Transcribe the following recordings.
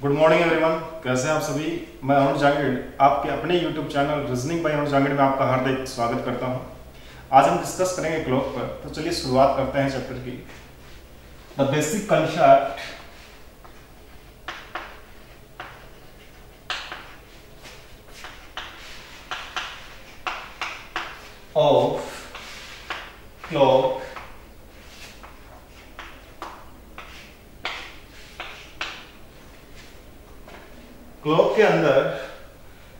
Good morning everyone, कैसे हैं आप सभी। मैं अरुण जांगड़ आपके अपने YouTube channel reasoning bye Arun Jangad में आपका हार्दिक स्वागत करता हूं। आज हम डिस्कस करेंगे क्लॉक पर। तो चलिए शुरुआत करते हैं चैप्टर की। The basic concept of clock clock के अंदर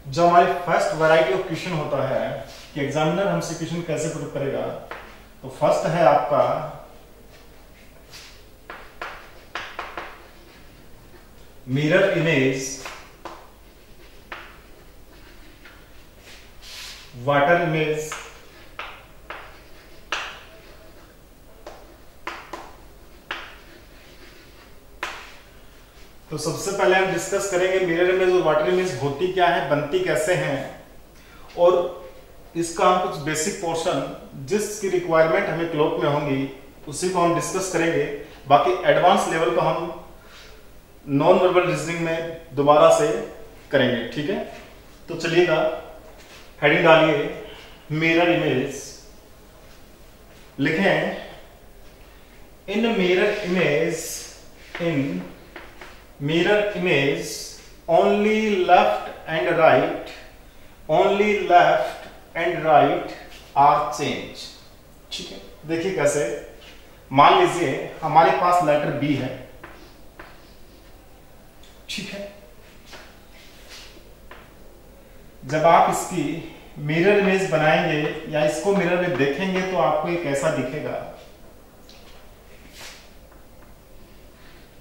जो हमारी फर्स्ट वैरायटी ऑफ क्वेश्चन होता है कि एग्जामिनर हमसे क्वेश्चन कैसे पुट करेगा, तो फर्स्ट है आपका मिरर इमेज वाटर इमेज तो सबसे पहले हम डिस्कस करेंगे मिरर इमेज और वाटर इमेज होती क्या है, बनती कैसे हैं, और इसका हम कुछ बेसिक पोर्शन जिसकी रिक्वायरमेंट हमें क्लॉक में होंगी उसी को हम डिस्कस करेंगे। बाकी एडवांस लेवल को हम नॉन वर्बल रीजनिंग में दोबारा से करेंगे, ठीक है। तो चलिएगा, हेडिंग डालिए मिरर इमेज, लिखें इन mirror image only left and right are changed। ठीक है, देखिए कैसे। मान लीजिए हमारे पास लेटर बी है, ठीक है। जब आप इसकी मिरर इमेज बनाएंगे या इसको मिरर में देखेंगे तो आपको ये कैसा दिखेगा।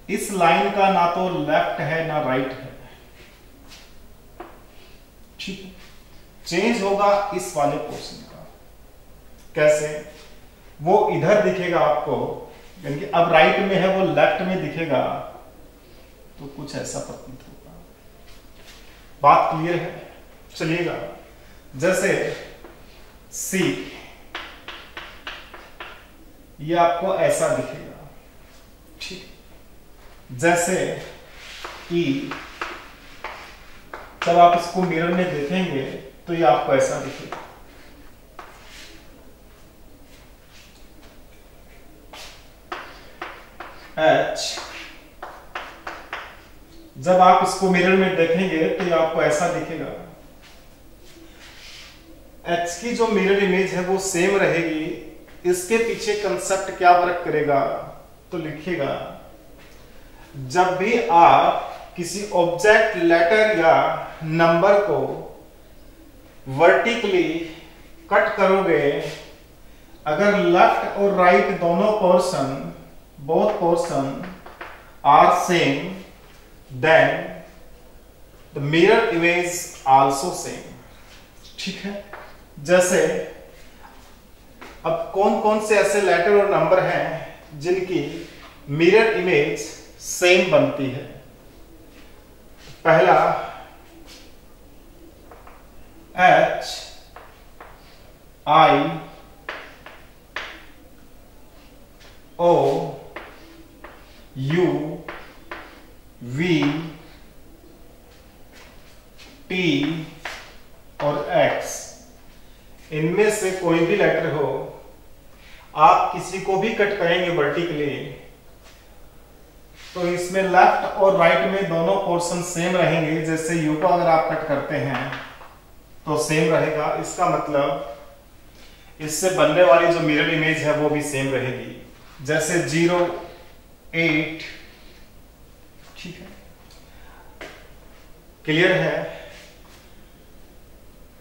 इस लाइन का ना तो लेफ्ट है ना राइट है, ठीक है। चेंज होगा इस वाले पोर्शन का। कैसे? वो इधर दिखेगा आपको, यानी कि अब राइट में है वो लेफ्ट में दिखेगा, तो कुछ ऐसा प्रतीत होगा। बात क्लियर है? चलिएगा, जैसे सी ये आपको ऐसा दिखेगा, ठीक। जैसे ई जब आप इसको मिरर में देखेंगे तो ये आपको ऐसा दिखेगा। एच जब आप इसको मिरर में देखेंगे तो ये आपको ऐसा दिखेगा। एच की जो मिरर इमेज है वो सेम रहेगी। इसके पीछे कंसेप्ट क्या वर्क करेगा, तो लिखिएगा जब भी आप किसी ऑब्जेक्ट, लेटर या नंबर को वर्टिकली कट करोगे, अगर लेफ्ट और राइट दोनों both portion are same, then the mirror image also same, ठीक है। जैसे अब कौन कौन से ऐसे लेटर और नंबर हैं जिनकी मिरर इमेज सेम बनती है। पहला H I O U V T और X, इनमें से कोई भी लेटर हो, आप किसी को भी कट करेंगे वर्टिकली तो इसमें लेफ्ट और राइट में दोनों पोर्शन सेम रहेंगे। जैसे यू को अगर आप कट करते हैं तो सेम रहेगा, इसका मतलब इससे बनने वाली जो मिरर इमेज है वो भी सेम रहेगी। जैसे 0 8, ठीक है, क्लियर है।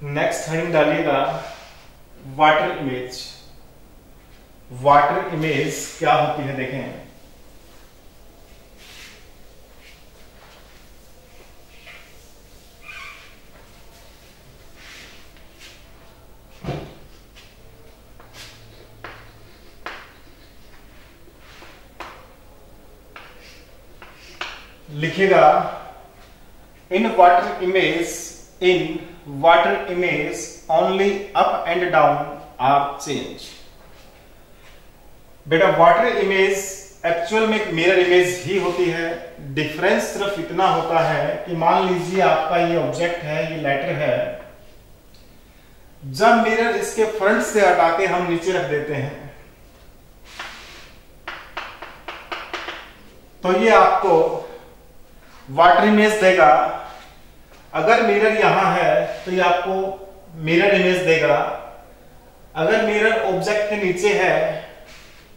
नेक्स्ट हेडिंग डालिएगा वाटर इमेज। वाटर इमेज क्या होती है देखें। लिखिएगा in water image only up and down are change. बेटा वाटर इमेज एक्चुअल में एक मिरर इमेज ही होती है। डिफरेंस सिर्फ इतना होता है कि मान लीजिए आपका ये ऑब्जेक्ट है, ये लेटर है, जब मिरर इसके फ्रंट से हटा के हम नीचे रख देते हैं तो ये आपको वाटर इमेज देगा। अगर मिरर यहां है तो ये आपको मिरर इमेज देगा। अगर मिरर ऑब्जेक्ट के नीचे है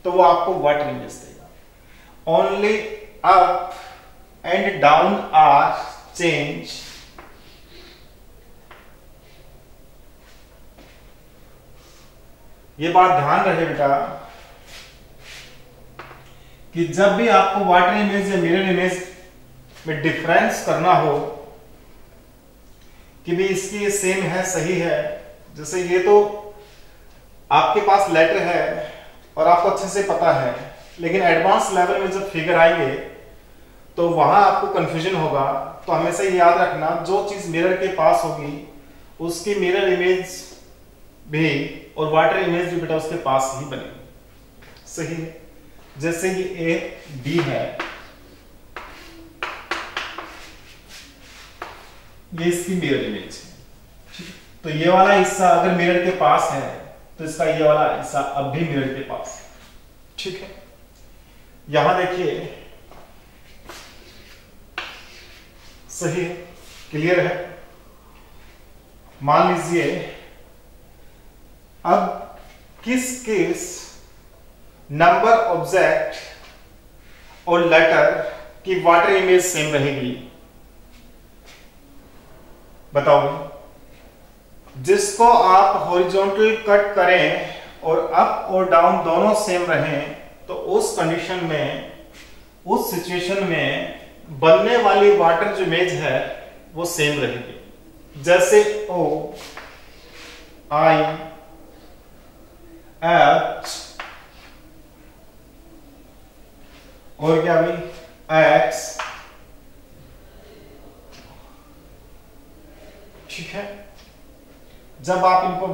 तो वो आपको वाटर इमेज देगा। Only up and down are change. ये बात ध्यान रहे बेटा कि जब भी आपको वाटर इमेज या मिरर इमेज में डिफरेंस करना हो कि भी इसकी ये सेम है, सही है, जैसे ये तो आपके पास लेटर है और आपको अच्छे से पता है, लेकिन एडवांस लेवल में जब फिगर आएंगे तो वहां आपको कंफ्यूजन होगा। तो हमेशा ये याद रखना, जो चीज मिरर के पास होगी उसकी मिरर इमेज भी और वाटर इमेज भी बेटा उसके पास ही बनेगी। सही है। जैसे ये ए बी है, ये इसकी मिरर इमेज है। तो ये वाला हिस्सा अगर मिरर के पास है तो इसका ये वाला हिस्सा अब भी मिरर के पास है। ठीक है। यहां देखिए, सही है, क्लियर है। मान लीजिए अब किस नंबर ऑब्जेक्ट और लेटर की वाटर इमेज सेम रहेगी, बताओ। जिसको आप हॉरिजॉन्टल कट करें और अप और डाउन दोनों सेम रहें तो उस कंडीशन में, उस सिचुएशन में बनने वाली वाटर जो इमेज है वो सेम रहेगी। जैसे ओ आई एच और क्या भी एक्स। ठीक है। जब आप इनको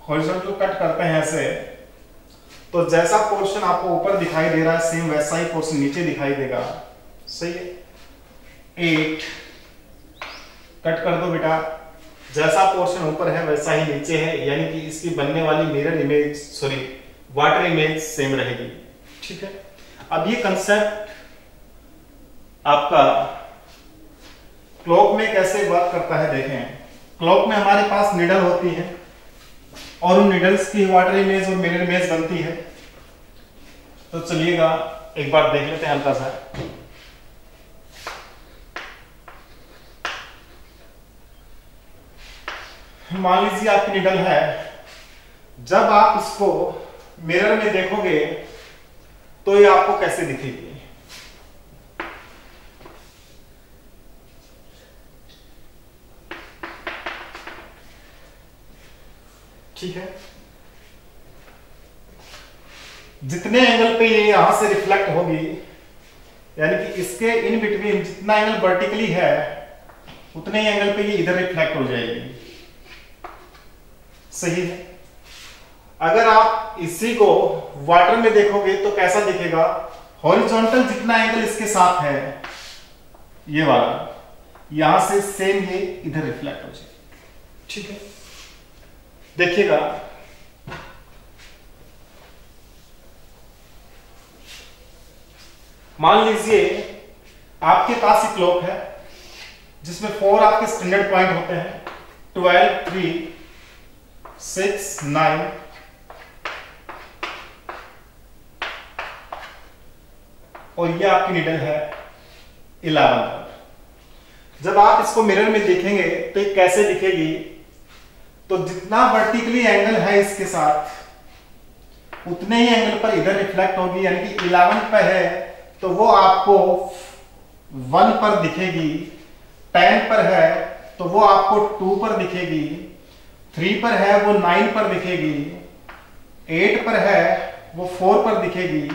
हॉरिजॉन्टल कट करते हैं ऐसे, तो जैसा पोर्शन आपको ऊपर दिखाई दे रहा है सेम वैसा ही पोर्शन नीचे दिखाई देगा। सही है। 8 कट कर दो बेटा, जैसा पोर्शन ऊपर है वैसा ही नीचे है, यानी कि इसकी बनने वाली mirror image, sorry water image same रहेगी। ठीक है। अब ये कंसेप्ट आपका क्लॉक में कैसे वर्क करता है देखें। क्लॉक में हमारे पास निडल होती है और उन निडल्स की वाटर इमेज और मिरर इमेज बनती है। तो चलिएगा एक बार देख लेते हैं हल्का सा। मान लीजिए आपकी निडल है, जब आप इसको मिरर में देखोगे तो ये आपको कैसे दिखेगी। ठीक है। जितने एंगल पे ये यहां से रिफ्लेक्ट होगी, यानी कि इसके इन बिटवीन जितना एंगल वर्टिकली है उतने ही एंगल पे ये इधर रिफ्लेक्ट हो जाएगी। सही है। अगर आप इसी को वाटर में देखोगे तो कैसा दिखेगा, हॉरिजॉन्टल जितना एंगल इसके साथ है ये वाला, यहां से सेम ये इधर रिफ्लेक्ट हो जाएगी। ठीक है। देखिएगा, मान लीजिए आपके पास एक क्लॉक है जिसमें 4 आपके स्टैंडर्ड पॉइंट होते हैं, 12, 3, 6, 9 और ये आपकी नीडल है 11। जब आप इसको मिरर में देखेंगे तो ये कैसे दिखेगी, तो जितना वर्टिकली एंगल है इसके साथ उतने ही एंगल पर इधर रिफ्लेक्ट होगी, यानी कि 11 पर है तो वो आपको 1 पर दिखेगी, 10 पर है तो वो आपको 2 पर दिखेगी, 3 पर है वो 9 पर दिखेगी, 8 पर है वो 4 पर दिखेगी,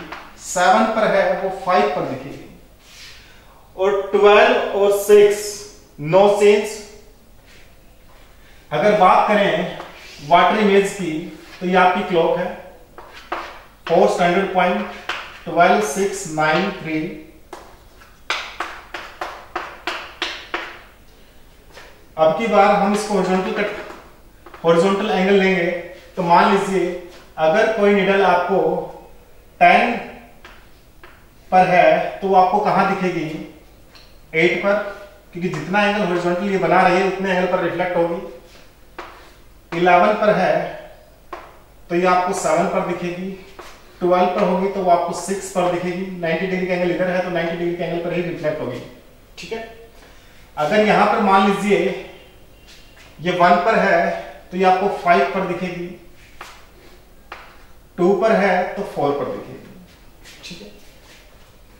7 पर है वो 5 पर दिखेगी और 12 और 6 नो चेंज। अगर बात करें वाटर इमेज की तो ये आपकी क्लॉक है, 4 स्टैंडर्ड पॉइंट, 12 6 9 3। अब की बार हम इसको हॉरिजॉन्टल एंगल लेंगे। तो मान लीजिए अगर कोई निडल आपको 10 पर है तो आपको कहां दिखेगी, 8 पर, क्योंकि जितना एंगल हॉरिजॉन्टल ये बना रही है उतने एंगल पर रिफ्लेक्ट होगी। 11 पर है तो ये आपको 7 पर दिखेगी। 12 पर होगी तो वो आपको 6 पर दिखेगी। 90 डिग्री का एंगल इधर है तो 90 डिग्री के एंगल पर ही रिफ्लेक्ट होगी। ठीक है। अगर यहां पर मान लीजिए ये 1 पर है तो ये आपको 5 पर दिखेगी। 2 पर है तो 4 पर दिखेगी। ठीक है।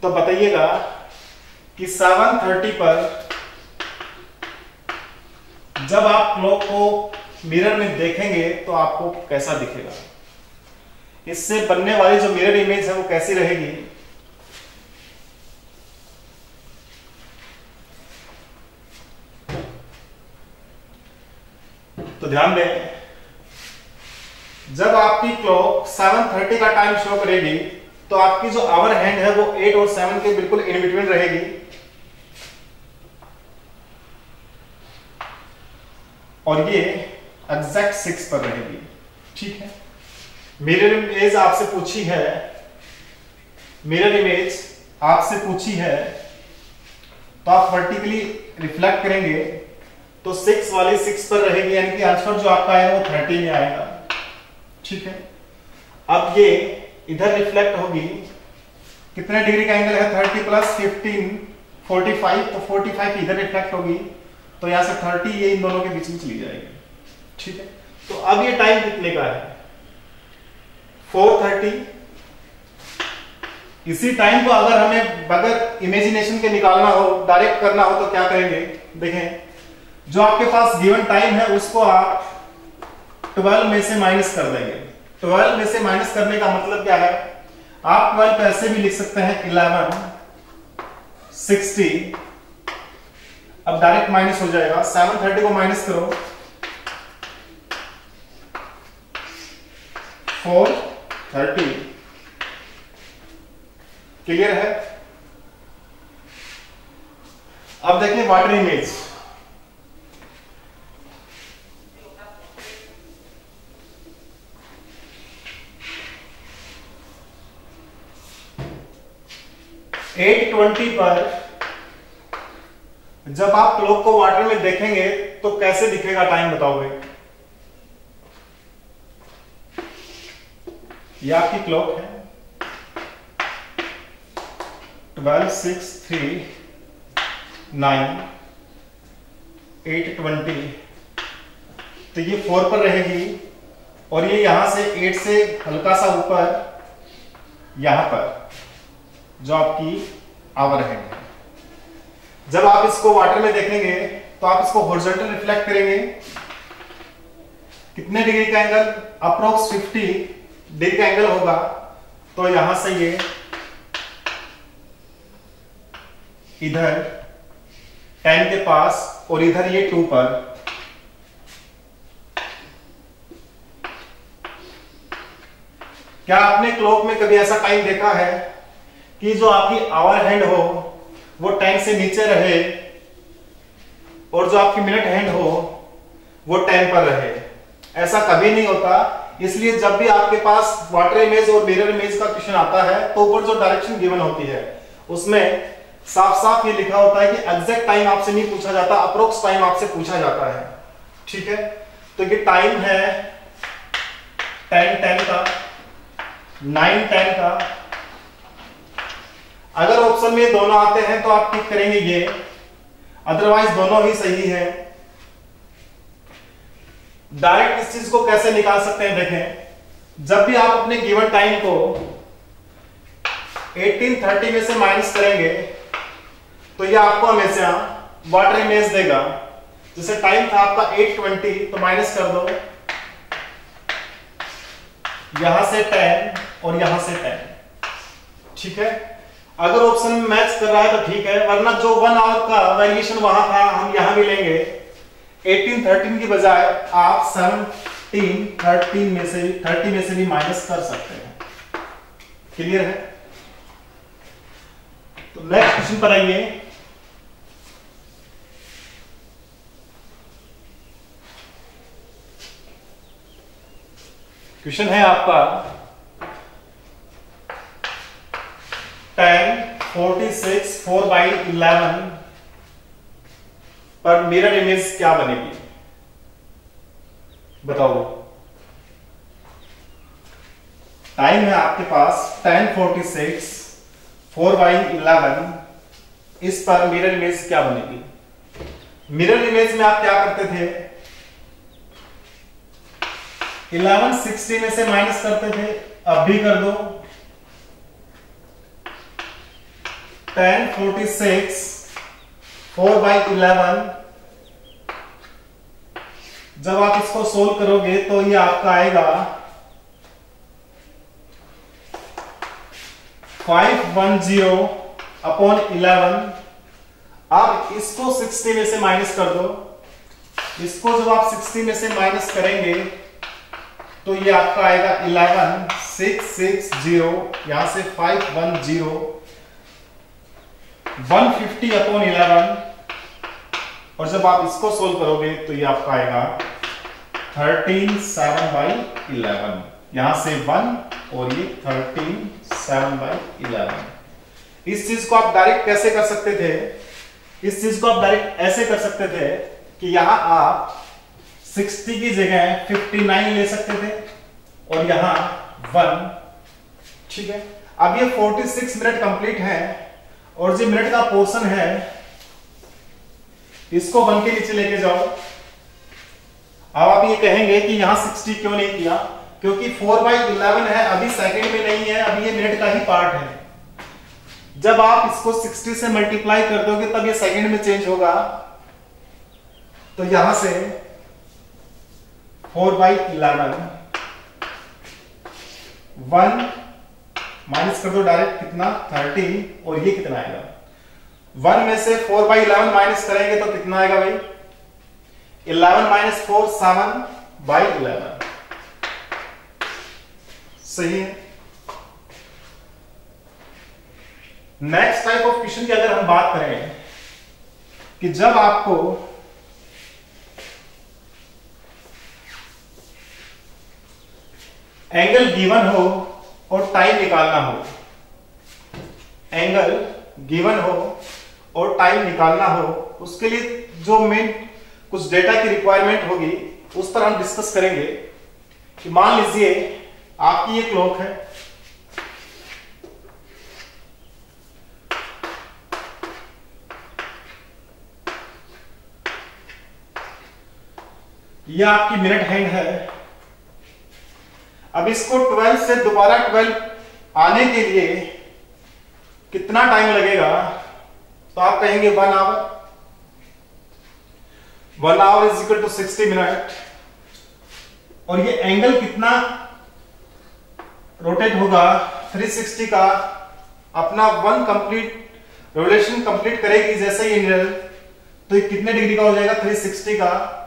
तो बताइएगा कि 7:30 पर जब आप क्लॉक को मिरर में देखेंगे तो आपको कैसा दिखेगा, इससे बनने वाली जो मिरर इमेज है वो कैसी रहेगी। तो ध्यान दें, जब आपकी क्लॉक 7:30 का टाइम शो करेगी तो आपकी जो आवर हैंड है वो 8 और 7 के बिल्कुल इन बिटवीन रहेगी। और ये एग्जैक्ट 6 पर रहेगी। ठीक है। मिरर इमेज आपसे पूछी है, मिरर इमेज आपसे पूछी है तो आप वर्टिकली रिफ्लेक्ट करेंगे तो 6 वाली 6 पर रहेगी, यानी कि आंसर जो आपका है वो 30 में आएगा। ठीक है। अब ये इधर रिफ्लेक्ट होगी, कितने डिग्री का एंगल है, 30 प्लस 15 45, तो 45 इधर रिफ्लेक्ट होगी तो यहां से 30 ये इन दोनों के बीच में चली जाएगी। ठीक है। तो अब ये टाइम कितने का है, 4:30। इसी टाइम को अगर हमें बगैर इमेजिनेशन के निकालना हो, डायरेक्ट करना हो तो क्या करेंगे, देखें जो आपके पास गिवन टाइम है उसको आप 12 में से माइनस कर देंगे। 12 में से माइनस करने का मतलब क्या है, आप 12 को ऐसे भी लिख सकते हैं 11 60। अब डायरेक्ट माइनस हो जाएगा, 7:30 को माइनस करो 4:30। क्लियर है। अब देखिए वाटर इमेज, एट 20 पर जब आप क्लॉक को वाटर में देखेंगे तो कैसे दिखेगा टाइम बताओगे। ये आपकी क्लॉक है 12 6 3 9 8:20, तो ये 4 पर रहेगी और ये यहां से 8 से हल्का सा ऊपर यहां पर जो आपकी आवर है। जब आप इसको वाटर में देखेंगे तो आप इसको हॉरिजॉन्टल रिफ्लेक्ट करेंगे, कितने डिग्री का एंगल, अप्रोक्स 50 डिग्री का एंगल होगा। तो यहां से ये इधर 10 के पास और इधर ये 2 पर, क्या आपने क्लॉक में कभी ऐसा टाइम देखा है कि जो आपकी आवर हैंड हो वो 10 से नीचे रहे और जो आपकी मिनट हैंड हो वो 10 पर रहे? ऐसा कभी नहीं होता। इसलिए जब भी आपके पास वाटर इमेज और मिरर इमेज का क्वेश्चन आता है तो ऊपर जो डायरेक्शन गिवन होती है उसमें साफ साफ ये लिखा होता है कि एग्जैक्ट टाइम आपसे नहीं पूछा जाता, अप्रोक्स टाइम आपसे पूछा जाता है। ठीक है। तो ये टाइम है 10:10 का, 9:10 का। अगर ऑप्शन में दोनों आते हैं तो आप टिक करेंगे ये, अदरवाइज दोनों ही सही है। डायरेक्ट इस चीज को कैसे निकाल सकते हैं, देखें जब भी आप अपने गिवन टाइम को 18:30 में से माइनस करेंगे तो ये आपको हमेशा वाटर इमेज देगा। जैसे टाइम था आपका 8:20 तो माइनस कर दो, यहां से 10 और यहां से 10। ठीक है। अगर ऑप्शन में मैच कर रहा है तो ठीक है, वरना जो 1 आवर का वेरिएशन वहां था हम यहां भी लेंगे। 18:13 की बजाय आप 17:30 में से भी माइनस कर सकते हैं। क्लियर है। तो नेक्स्ट क्वेश्चन पर आइए। क्वेश्चन है आपका 1046 4/11 पर मिरर इमेज क्या बनेगी, बताओ। टाइम है आपके पास 1046 4/11, इस पर मिरर इमेज क्या बनेगी। मिरर इमेज में आप क्या करते थे, 11 60 में से माइनस करते थे, अब भी कर दो। 1046 4/11, जब आप इसको सोल्व करोगे तो ये आपका आएगा 510/11। अब इसको 60 में से माइनस कर दो। इसको जब आप 60 में से माइनस करेंगे तो ये आपका आएगा 11660, यहां से 510, 150/11। और जब आप इसको सोल्व करोगे तो ये आपका आएगा 137/11, यहां से 1 और ये 137/11। इस चीज को आप डायरेक्ट कैसे कर सकते थे, इस चीज को आप डायरेक्ट ऐसे कर सकते थे कि यहां आप 60 की जगह 59 ले सकते थे और यहां 1, ठीक है। अब ये 46 मिनट कंप्लीट है और जो मिनट का पोर्शन है इसको 1 के नीचे लेके जाओ। अब आप ये कहेंगे कि यहां 60 क्यों नहीं किया, क्योंकि 4/11 है, अभी सेकंड में नहीं है, अभी ये मिनट का ही पार्ट है। जब आप इसको 60 से मल्टीप्लाई कर दोगे तब ये सेकंड में चेंज होगा। तो यहां से 4/11, 1 माइनस कर दो डायरेक्ट, कितना 30, और ये कितना आएगा 1 में से 4/11 माइनस करेंगे तो कितना आएगा भाई, 11 - 4 7/11, सही है। नेक्स्ट टाइप ऑफ क्वेश्चन की अगर हम बात करें कि जब आपको एंगल गिवन हो और टाइम निकालना हो, एंगल गिवन हो और टाइम निकालना हो, उसके लिए जो मेन कुछ डेटा की रिक्वायरमेंट होगी उस पर हम डिस्कस करेंगे। कि मान लीजिए आपकी ये क्लॉक है, यह आपकी मिनट हैंड है। अब इसको 12 से दोबारा 12 आने के लिए कितना टाइम लगेगा, तो आप कहेंगे 1 hour. 1 hour is equal to 60 minute. और ये एंगल कितना रोटेट होगा, 360 का अपना 1 कंप्लीट रोटेशन कंप्लीट करेगी जैसे ये निडल, तो ये कितने डिग्री का हो जाएगा 360 का।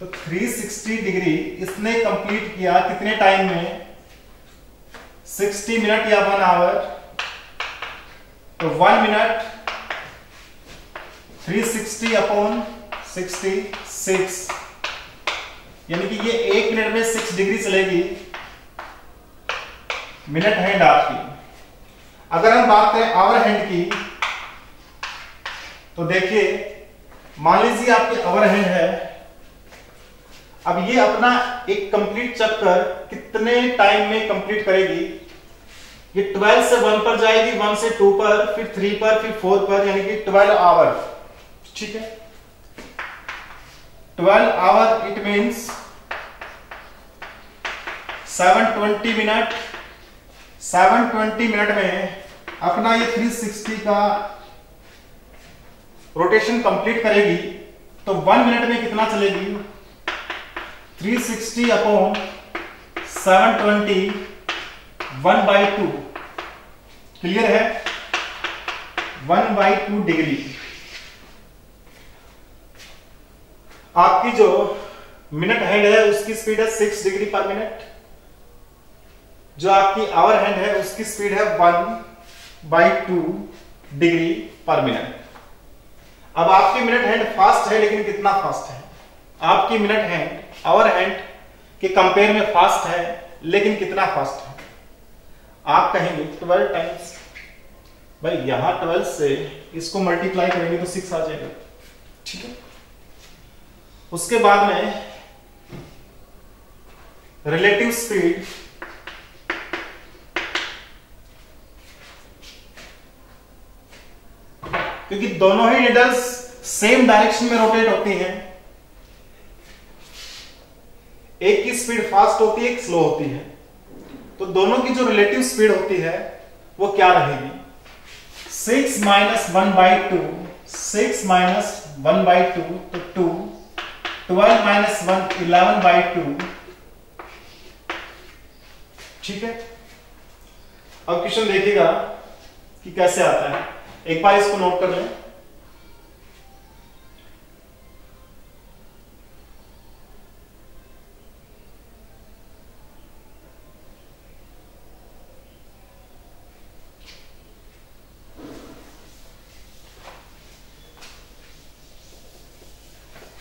तो 360 डिग्री इसने कंप्लीट किया कितने टाइम में, 60 मिनट या 1 आवर। तो 1 मिनट 360/66, यानी कि ये 1 मिनट में 6 डिग्री चलेगी मिनट हैंड आपकी। अगर हम बात करें आवर हैंड की, तो देखिए मान लीजिए आपकी आवर हैंड है। अब ये अपना एक कंप्लीट चक्कर कितने टाइम में कंप्लीट करेगी, ये 12 से 1 पर जाएगी, 1 से 2 पर, फिर 3 पर, फिर 4 पर, यानी कि 12 आवर, ठीक है। 12 hour it means 720 minute. 720 minute में अपना ये 360 का रोटेशन कंप्लीट करेगी। तो 1 मिनट में कितना चलेगी, 360/720, 1/2, क्लियर है, 1/2 डिग्री। आपकी जो मिनट हैंड है उसकी स्पीड है 6 डिग्री पर मिनट, जो आपकी आवर हैंड है उसकी स्पीड है 1, बाई 2 डिग्री पर मिनट। अब आपकी मिनट हैंड फास्ट है, लेकिन कितना फास्ट है? आपकी मिनट हैंड आवर हैंड के कंपेयर में फास्ट है, लेकिन कितना फास्ट है? आप कहेंगे 12 टाइम्स। भाई यहां 12 से इसको मल्टीप्लाई करेंगे तो 6 आ जाएगा, ठीक है। उसके बाद में रिलेटिव स्पीड, क्योंकि दोनों ही नीडल्स सेम डायरेक्शन में रोटेट होती हैं, एक की स्पीड फास्ट होती है, एक स्लो होती है, तो दोनों की जो रिलेटिव स्पीड होती है वो क्या रहेगी? 6 माइनस 1/2, 6 माइनस 1/2 तो 2, 12 माइनस 1 11/2, ठीक है। अब क्वेश्चन देखिएगा कि कैसे आता है, एक बार इसको नोट कर लें।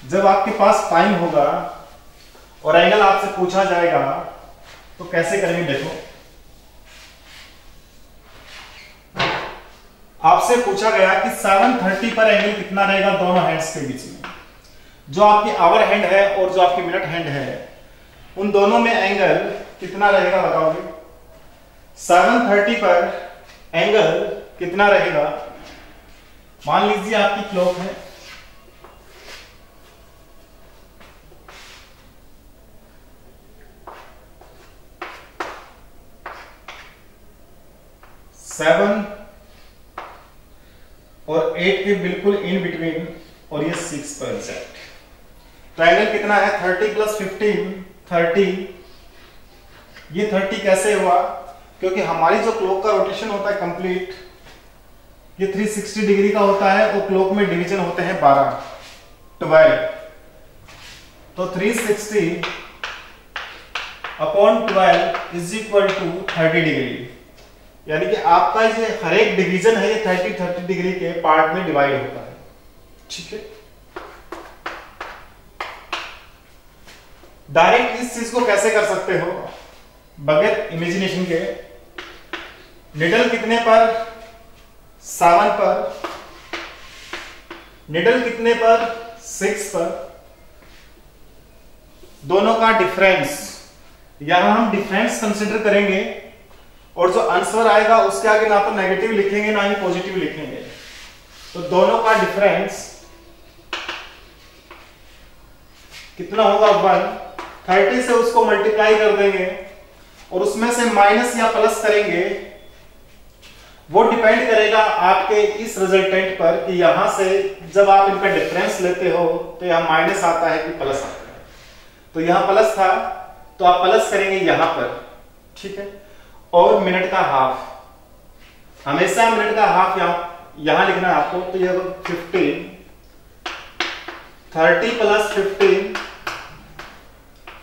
जब आपके पास टाइम होगा और एंगल आपसे पूछा जाएगा तो कैसे करेंगे? देखो, आपसे पूछा गया कि 7:30 पर एंगल कितना रहेगा दोनों हैंड्स के बीच में। जो आपकी आवर हैंड है और जो आपकी मिनट हैंड है, उन दोनों में एंगल कितना रहेगा बताओगे? 7:30 पर एंगल कितना रहेगा? मान लीजिए आपकी क्लॉक है, सेवन और 8 के बिल्कुल इन बिटवीन, और ये 6 पर एग्जैक्ट। तो एंगल कितना है? 30 प्लस 15 30। ये 30 कैसे हुआ? क्योंकि हमारी जो क्लॉक का रोटेशन होता है कंप्लीट, ये 360 डिग्री का होता है, और क्लॉक में डिवीजन होते हैं 12 तो 360 upon 12 is equal to 30 degree. यानी कि आपका ये हर एक डिवीजन है, ये 30 डिग्री के पार्ट में डिवाइड होता है, ठीक है। डायरेक्ट इस चीज को कैसे कर सकते हो बगैर इमेजिनेशन के? निडल कितने पर? 7 पर। निडल कितने पर? 6 पर। दोनों का डिफरेंस, यहां हम डिफरेंस कंसिडर करेंगे, और जो आंसर आएगा उसके आगे ना तो नेगेटिव लिखेंगे ना ही पॉजिटिव लिखेंगे। तो दोनों का डिफरेंस कितना होगा? 1। 30 से उसको मल्टीप्लाई कर देंगे और उसमें से माइनस या प्लस करेंगे। वो डिपेंड करेगा आपके इस रिजल्टेंट पर कि यहां से जब आप इनका डिफरेंस लेते हो तो यहां माइनस आता है कि प्लस आता है। तो यहां प्लस था तो आप प्लस करेंगे यहां पर, ठीक है। और मिनट का हाफ, हमेशा मिनट का हाफ यहां लिखना है आपको। तो यह 15, 30 प्लस 15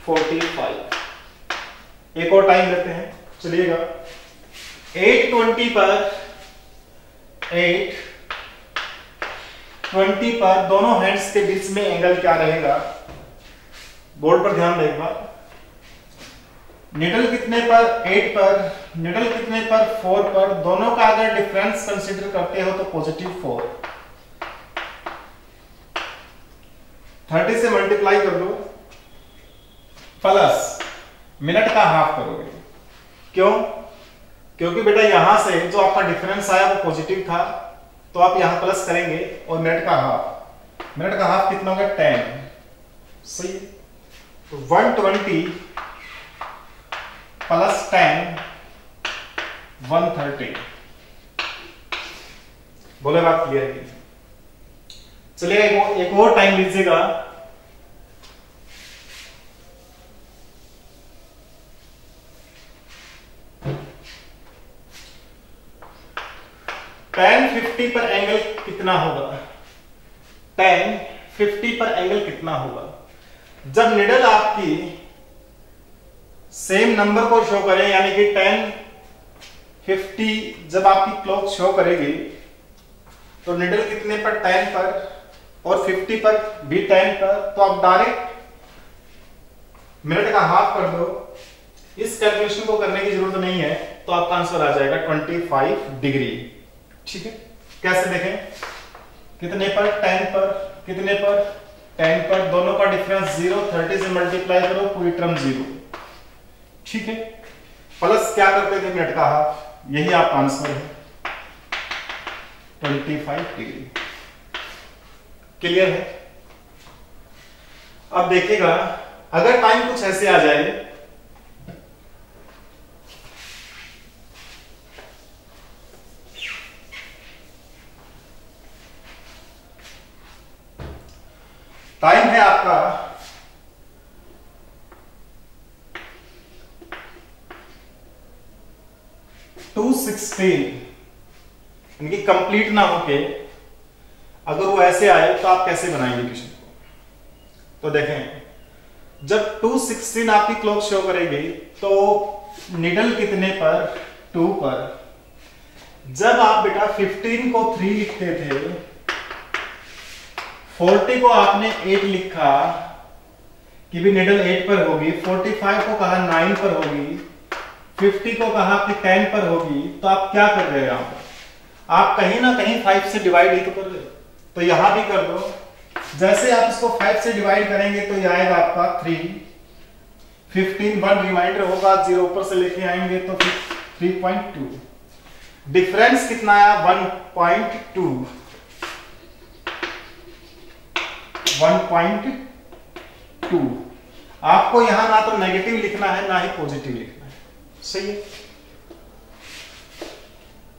45। एक और टाइम लेते हैं, चलिएगा। 8:20 पर 8:20 पर दोनों हैंड्स के बीच में एंगल क्या रहेगा? बोर्ड पर ध्यान दें एक बार। निडल कितने पर? 8 पर। निडल कितने पर? 4 पर। दोनों का अगर डिफरेंस कंसीडर करते हो तो पॉजिटिव 4। 30 से मल्टीप्लाई कर दो, प्लस मिनट का हाफ करोगे। क्यों? क्योंकि बेटा यहां से जो आपका डिफरेंस आया वो पॉजिटिव था, तो आप यहां प्लस करेंगे, और मिनट का हाफ, मिनट का हाफ कितना होगा? 10। सही है। तो 120 प्लस 10 130। बोले बात क्लियर है? चलिए एक और टाइम लीजिएगा। tan 50 पर एंगल कितना होगा? tan 50 पर एंगल कितना होगा? जब निडल आपकी सेम नंबर को शो करें, यानी कि tan 50 जब आपकी क्लॉक शो करेगी तो निडल कितने पर, 10 पर और 50 पर भी 10 पर, तो आप डायरेक्ट मिनट का हाफ कर दो। इस कैलकुलेशन को करने की जरूरत नहीं है, तो आपका आंसर आ जाएगा 25 डिग्री। ठीक है, कैसे देखें, कितने पर, 10 पर, कितने पर, 10 पर, दोनों का डिफरेंस 0, 30 से मल्टीप्लाई करो, पूरी टर्म 0। ठीक है, प्लस क्या करते थे, मिनट का हाफ, यही आपका आंसर है 25 डिग्री। क्लियर है? अब देखिएगा, अगर टाइम कुछ ऐसे आ जाए, टाइम है आपका 2:16, इनकी कंप्लीट ना होके अगर वो ऐसे आए तो आप कैसे बनाएंगे क्वेश्चन को? तो देखें, जब 2:16 आपकी क्लॉक शो करेगी तो निडल कितने पर, 2 पर। जब आप बेटा 15 को 3 लिखते थे, 40 को आपने 8 लिखा कि भी निडल 8 पर होगी, 45 को कहा 9 पर होगी, 50 को कहा कि 10 पर होगी, तो आप क्या कर रहे हैं यहां पर? आप कहीं ना कहीं 5 से डिवाइड ही तो कर रहे हो, तो यहां भी कर दो। जैसे आप इसको 5 से डिवाइड करेंगे तो यह आएगा आपका 3, 15 1 रिमाइंडर होगा, 0 ऊपर से लेके आएंगे तो 3.2। डिफरेंस कितना आया, 1.2, 1.2। आपको यहां ना तो नेगेटिव लिखना है ना ही पॉजिटिव लिखना है, सही है।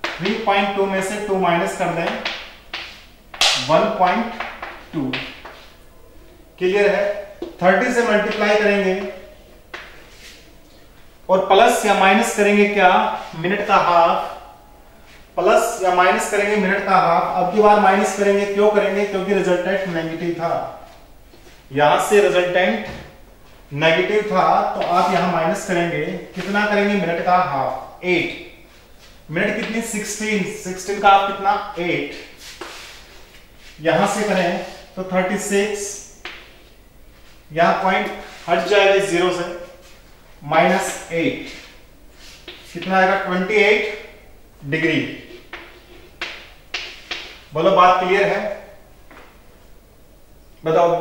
3.2 में से 2 माइनस कर दें, 1.2। क्लियर है? 30 से मल्टीप्लाई करेंगे और प्लस या माइनस करेंगे क्या, मिनट का हाफ, प्लस या माइनस करेंगे मिनट का हाफ। अब की बार माइनस करेंगे, क्यों करेंगे, क्योंकि रिजल्टेंट नेगेटिव था, यहां से रिजल्टेंट नेगेटिव था, तो आप यहां माइनस करेंगे, कितना करेंगे, मिनट का हाफ, 8। मिनट कितनी, 16 का आप कितना, 8। यहां से करें तो 36, यहां पॉइंट हट जाएगा 0 से, -8, कितना आएगा, 28 डिग्री। बोलो, बात क्लियर है? बताओ,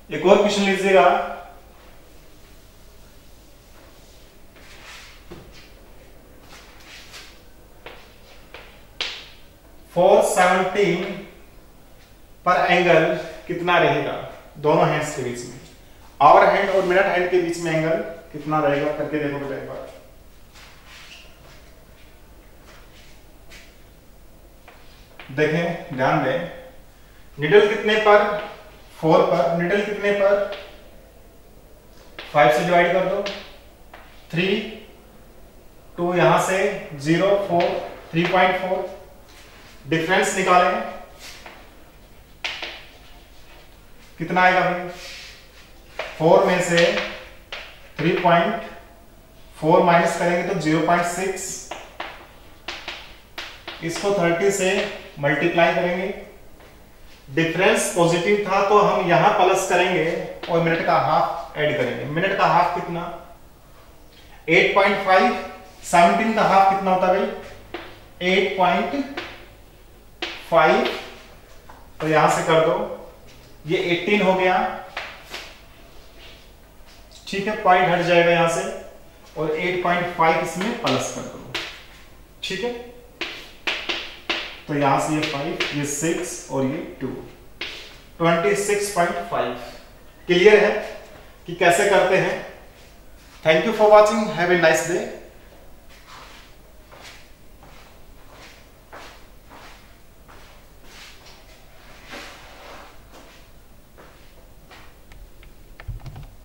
एक और क्वेश्चन लीजिएगा। फोर 17 पर एंगल कितना रहेगा दोनों हैंड्स के बीच में, आवर हैंड और मिनट हैंड के बीच में एंगल कितना रहेगा, करके देखो बेटा एक बार। देखें, ध्यान दें, निडल कितने पर, 4 पर, निडल कितने पर, 5 से डिवाइड कर दो, 3, 2 यहां से 0, 4, 3.4। डिफरेंस निकालें, कितना आएगा भाई, 4 में से 3.4 माइनस करेंगे तो 0.6, इसको 30 से मल्टीप्लाई करेंगे, डिफरेंस पॉजिटिव था तो हम यहां प्लस करेंगे और मिनट का हाफ ऐड करेंगे। मिनट का हाफ कितना, 8.5, 17 का हाफ कितना होता है भाई, 8.5, तो यहां से कर दो, ये 18 हो गया, ठीक है, पॉइंट हट जाएगा यहां से, और 8.5 इसमें प्लस कर दो, ठीक है। तो यहां से ये 5, ये 6 और ये 2, 26.5। क्लियर है कि कैसे करते हैं? Thank you for watching, have a nice day.